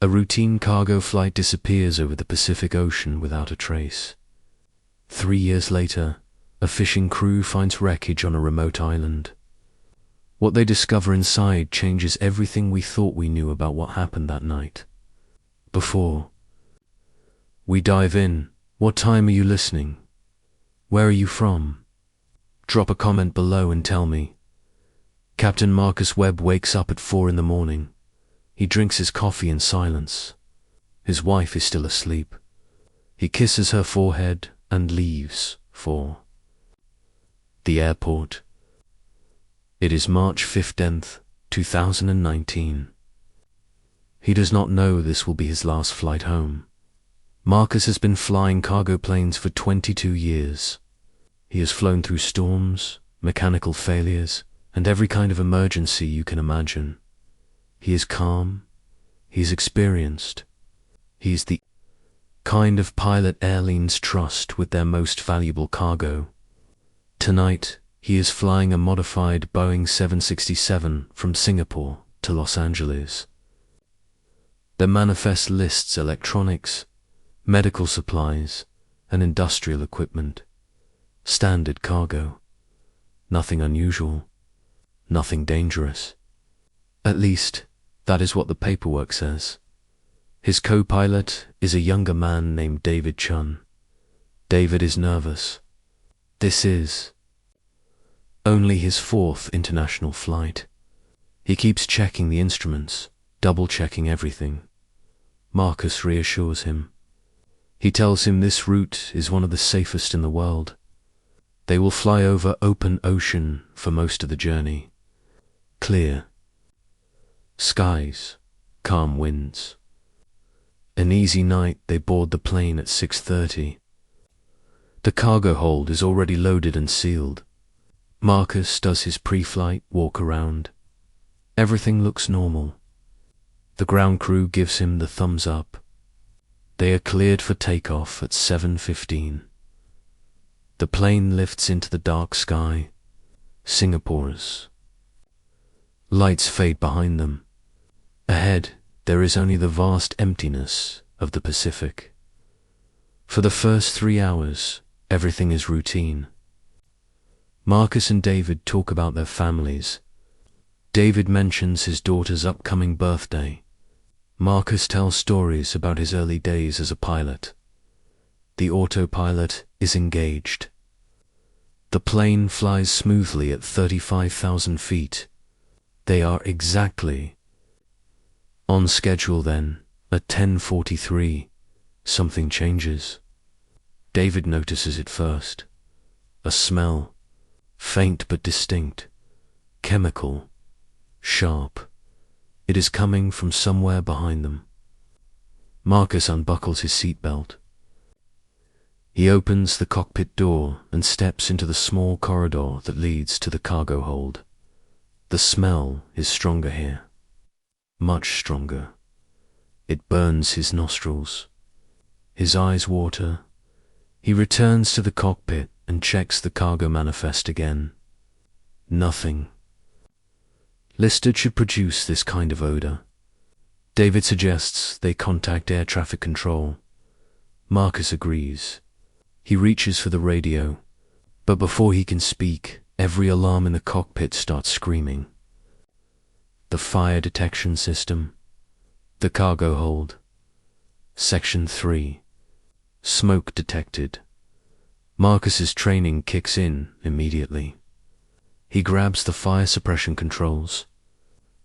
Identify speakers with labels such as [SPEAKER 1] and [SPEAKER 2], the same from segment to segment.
[SPEAKER 1] A routine cargo flight disappears over the Pacific Ocean without a trace. 3 years later, a fishing crew finds wreckage on a remote island. What they discover inside changes everything we thought we knew about what happened that night. Before we dive in, what time are you listening? Where are you from? Drop a comment below and tell me. Captain Marcus Webb wakes up at 4 in the morning. He drinks his coffee in silence. His wife is still asleep. He kisses her forehead and leaves for the airport. It is March 15th, 2019. He does not know this will be his last flight home. Marcus has been flying cargo planes for 22 years. He has flown through storms, mechanical failures, and every kind of emergency you can imagine. He is calm. He is experienced. He is the kind of pilot airlines trust with their most valuable cargo. Tonight, he is flying a modified Boeing 767 from Singapore to Los Angeles. The manifest lists electronics, medical supplies, and industrial equipment. Standard cargo. Nothing unusual. Nothing dangerous. At least, that is what the paperwork says. His co-pilot is a younger man named David Chun. David is nervous. This is only his 4th international flight. He keeps checking the instruments, double-checking everything. Marcus reassures him. He tells him this route is one of the safest in the world. They will fly over open ocean for most of the journey. Clear skies, calm winds. An easy night. They board the plane at 6:30. The cargo hold is already loaded and sealed. Marcus does his pre-flight walk around. Everything looks normal. The ground crew gives him the thumbs up. They are cleared for takeoff at 7:15. The plane lifts into the dark sky. Singapore's lights fade behind them. Ahead, there is only the vast emptiness of the Pacific. For the first 3 hours, everything is routine. Marcus and David talk about their families. David mentions his daughter's upcoming birthday. Marcus tells stories about his early days as a pilot. The autopilot is engaged. The plane flies smoothly at 35,000 feet. They are exactly on schedule then. At 10:43, something changes. David notices it first. A smell, faint but distinct, chemical, sharp. It is coming from somewhere behind them. Marcus unbuckles his seatbelt. He opens the cockpit door and steps into the small corridor that leads to the cargo hold. The smell is stronger here. Much stronger. It burns his nostrils. His eyes water. He returns to the cockpit and checks the cargo manifest again. Nothing listed should produce this kind of odor. David suggests they contact air traffic control. Marcus agrees. He reaches for the radio, but before he can speak, every alarm in the cockpit starts screaming. The fire detection system, the cargo hold. Section 3. Smoke detected. Marcus's training kicks in immediately. He grabs the fire suppression controls.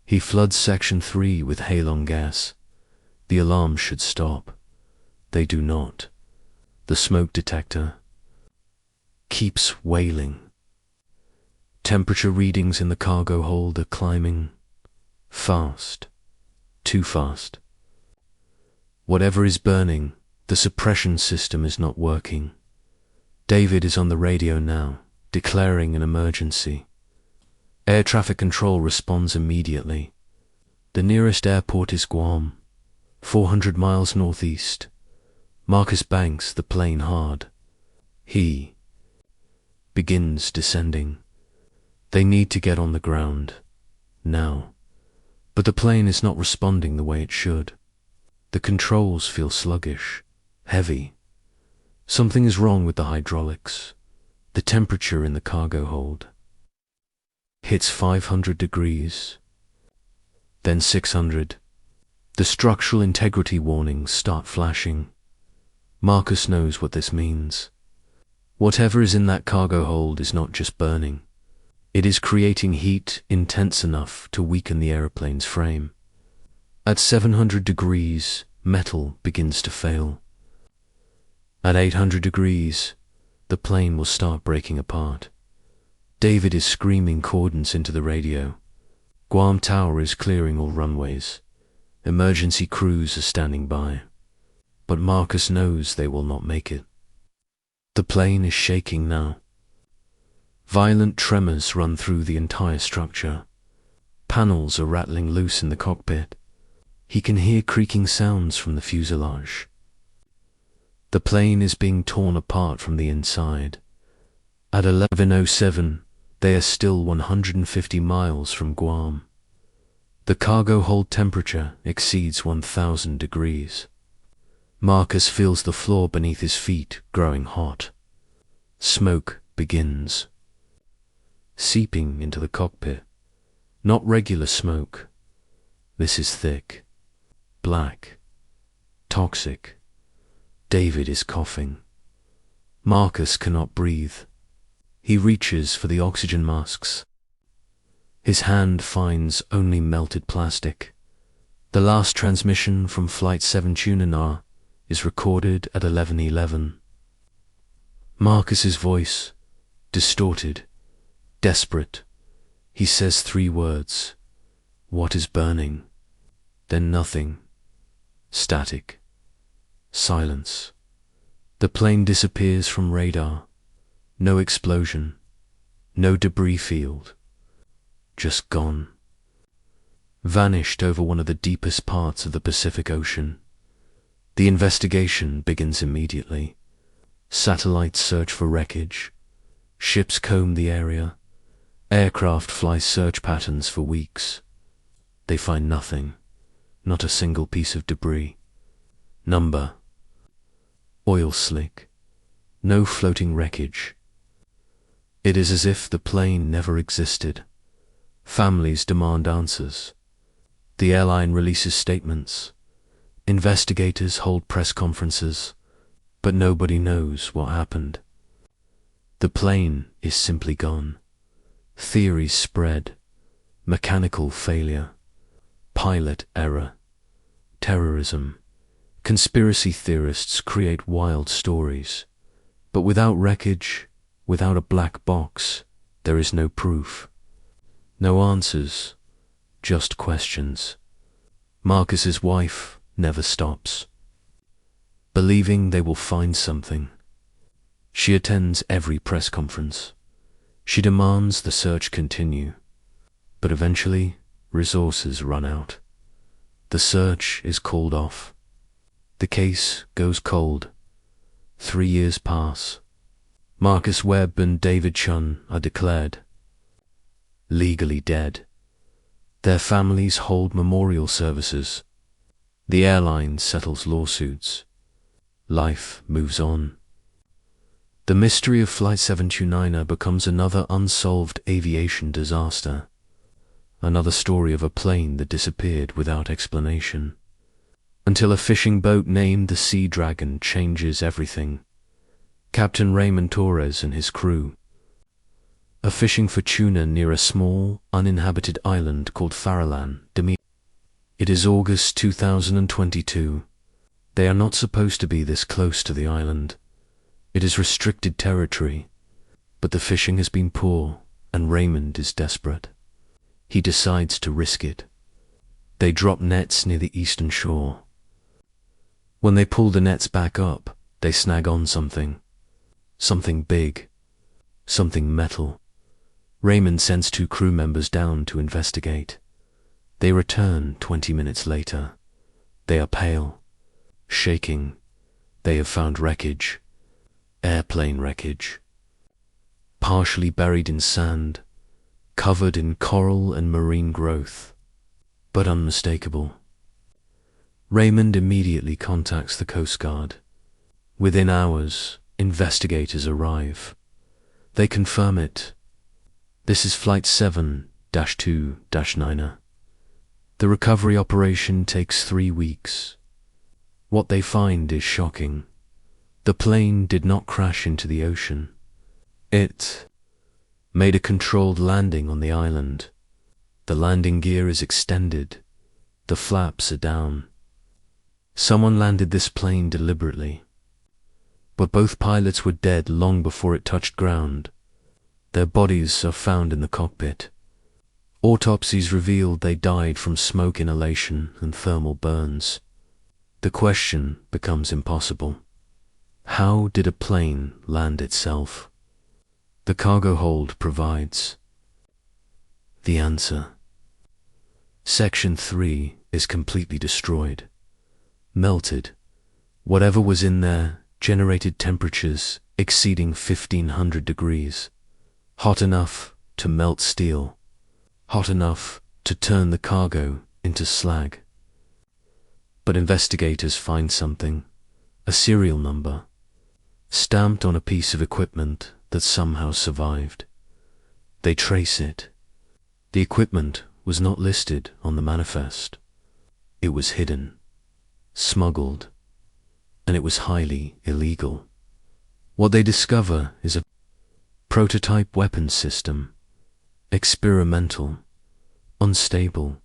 [SPEAKER 1] He floods Section 3 with halon gas. The alarms should stop. They do not. The smoke detector keeps wailing. Temperature readings in the cargo hold are climbing. Fast. Too fast. Whatever is burning, the suppression system is not working. David is on the radio now, declaring an emergency. Air traffic control responds immediately. The nearest airport is Guam, 400 miles northeast. Marcus banks the plane hard. He begins descending. They need to get on the ground, now. But the plane is not responding the way it should. The controls feel sluggish, heavy. Something is wrong with the hydraulics. The temperature in the cargo hold hits 500 degrees, then 600. The structural integrity warnings start flashing. Marcus knows what this means. Whatever is in that cargo hold is not just burning. It is creating heat intense enough to weaken the aeroplane's frame. At 700 degrees, metal begins to fail. At 800 degrees, the plane will start breaking apart. David is screaming coordinates into the radio. Guam Tower is clearing all runways. Emergency crews are standing by. But Marcus knows they will not make it. The plane is shaking now. Violent tremors run through the entire structure. Panels are rattling loose in the cockpit. He can hear creaking sounds from the fuselage. The plane is being torn apart from the inside. At 11:07, they are still 150 miles from Guam. The cargo hold temperature exceeds 1,000 degrees. Marcus feels the floor beneath his feet growing hot. Smoke begins, seeping into the cockpit. Not regular smoke. This is thick, black, toxic. David is coughing. Marcus cannot breathe. He reaches for the oxygen masks. His hand finds only melted plastic. The last transmission from Flight 7 Tunanar is recorded at 11:11. Marcus's voice, distorted, desperate. He says 3 words. What is burning? Then nothing. Static. Silence. The plane disappears from radar. No explosion. No debris field. Just gone. Vanished over one of the deepest parts of the Pacific Ocean. The investigation begins immediately. Satellites search for wreckage. Ships comb the area. Aircraft fly search patterns for weeks. They find nothing. Not a single piece of debris. Number. Oil slick. No floating wreckage. It is as if the plane never existed. Families demand answers. The airline releases statements. Investigators hold press conferences, but nobody knows what happened. The plane is simply gone. Theories spread. Mechanical failure. Pilot error. Terrorism. Conspiracy theorists create wild stories. But without wreckage, without a black box, there is no proof. No answers, just questions. Marcus's wife never stops, believing they will find something. She attends every press conference. She demands the search continue, but eventually resources run out. The search is called off. The case goes cold. 3 years pass. Marcus Webb and David Chun are declared legally dead. Their families hold memorial services. The airline settles lawsuits. Life moves on. The mystery of Flight 729 becomes another unsolved aviation disaster. Another story of a plane that disappeared without explanation. Until a fishing boat named the Sea Dragon changes everything. Captain Raymond Torres and his crew are fishing for tuna near a small, uninhabited island called Faralan, Demi. It is August 2022. They are not supposed to be this close to the island. It is restricted territory, but the fishing has been poor and Raymond is desperate. He decides to risk it. They drop nets near the eastern shore. When they pull the nets back up, they snag on something. Something big. Something metal. Raymond sends 2 crew members down to investigate. They return 20 minutes later. They are pale, shaking. They have found wreckage. Airplane wreckage. Partially buried in sand, covered in coral and marine growth, but unmistakable. Raymond immediately contacts the Coast Guard. Within hours, investigators arrive. They confirm it. This is Flight 7-2-9er. The recovery operation takes 3 weeks. What they find is shocking. The plane did not crash into the ocean. It made a controlled landing on the island. The landing gear is extended. The flaps are down. Someone landed this plane deliberately. But both pilots were dead long before it touched ground. Their bodies are found in the cockpit. Autopsies revealed they died from smoke inhalation and thermal burns. The question becomes impossible. How did a plane land itself? The cargo hold provides the answer. Section 3 is completely destroyed, melted. Whatever was in there generated temperatures exceeding 1500 degrees, hot enough to melt steel, hot enough to turn the cargo into slag. But investigators find something, a serial number, stamped on a piece of equipment that somehow survived. They trace it. The equipment was not listed on the manifest. It was hidden, smuggled, and it was highly illegal. What they discover is a prototype weapons system, experimental, unstable,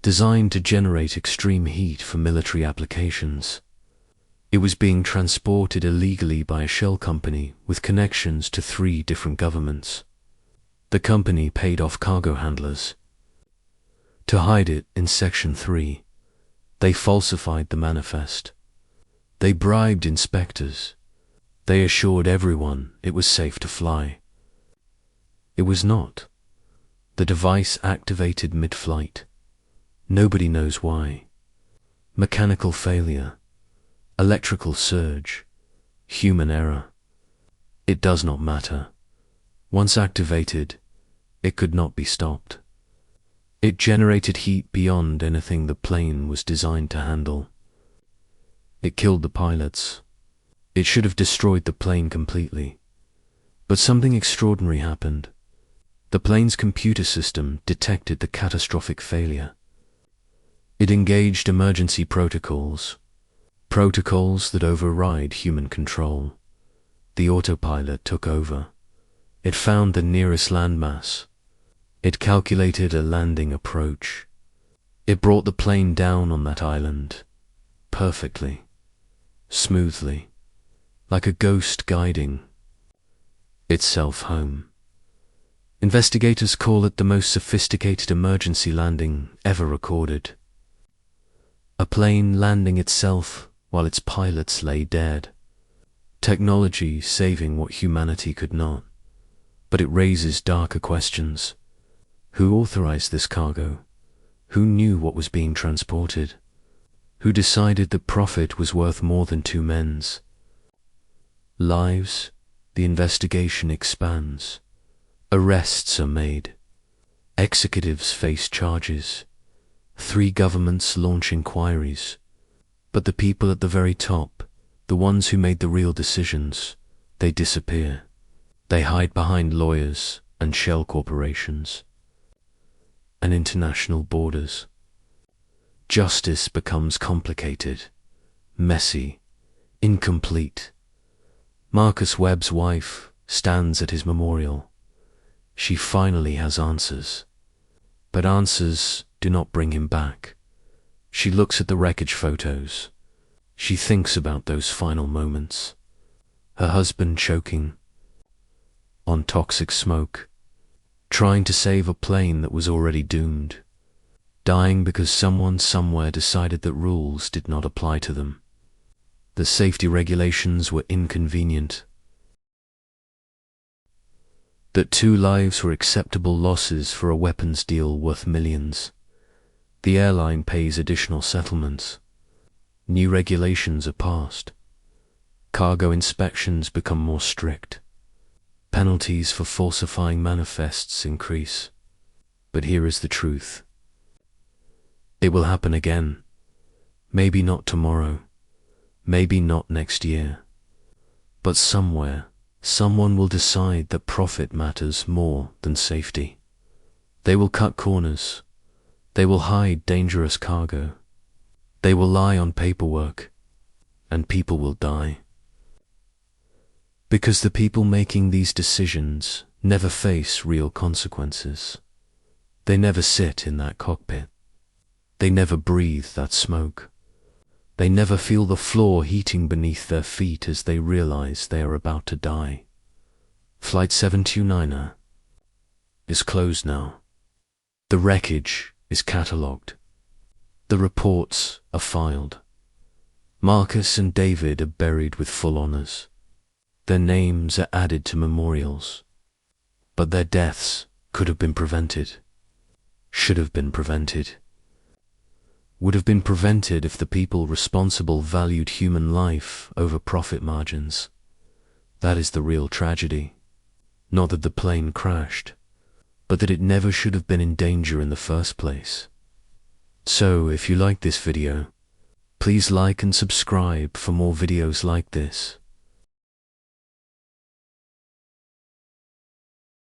[SPEAKER 1] designed to generate extreme heat for military applications. It was being transported illegally by a shell company with connections to 3 different governments. The company paid off cargo handlers. To hide it in Section 3, they falsified the manifest. They bribed inspectors. They assured everyone it was safe to fly. It was not. The device activated mid-flight. Nobody knows why. Mechanical failure, electrical surge, human error. It does not matter. Once activated, it could not be stopped. It generated heat beyond anything the plane was designed to handle. It killed the pilots. It should have destroyed the plane completely. But something extraordinary happened. The plane's computer system detected the catastrophic failure. It engaged emergency protocols that override human control. The autopilot took over. It found the nearest landmass. It calculated a landing approach. It brought the plane down on that island, perfectly, smoothly, like a ghost guiding itself home. Investigators call it the most sophisticated emergency landing ever recorded. A plane landing itself while its pilots lay dead. Technology saving what humanity could not. But it raises darker questions. Who authorized this cargo? Who knew what was being transported? Who decided that profit was worth more than 2 men's lives? The investigation expands. Arrests are made. Executives face charges. 3 governments launch inquiries. But the people at the very top, the ones who made the real decisions, they disappear. They hide behind lawyers and shell corporations and international borders. Justice becomes complicated, messy, incomplete. Marcus Webb's wife stands at his memorial. She finally has answers. But answers do not bring him back. She looks at the wreckage photos. She thinks about those final moments. Her husband choking on toxic smoke, trying to save a plane that was already doomed, dying because someone somewhere decided that rules did not apply to them. The safety regulations were inconvenient. That 2 lives were acceptable losses for a weapons deal worth millions. The airline pays additional settlements. New regulations are passed. Cargo inspections become more strict. Penalties for falsifying manifests increase. But here is the truth. It will happen again. Maybe not tomorrow, maybe not next year, but somewhere, someone will decide that profit matters more than safety. They will cut corners. They will hide dangerous cargo. They will lie on paperwork, and people will die. Because the people making these decisions never face real consequences. They never sit in that cockpit. They never breathe that smoke. They never feel the floor heating beneath their feet as they realize they are about to die. Flight 729er is closed now. The wreckage is catalogued. The reports are filed. Marcus and David are buried with full honors. Their names are added to memorials. But their deaths could have been prevented. Should have been prevented. Would have been prevented if the people responsible valued human life over profit margins. That is the real tragedy. Not that the plane crashed, but that it never should have been in danger in the first place. So, if you like this video, please like and subscribe for more videos like this.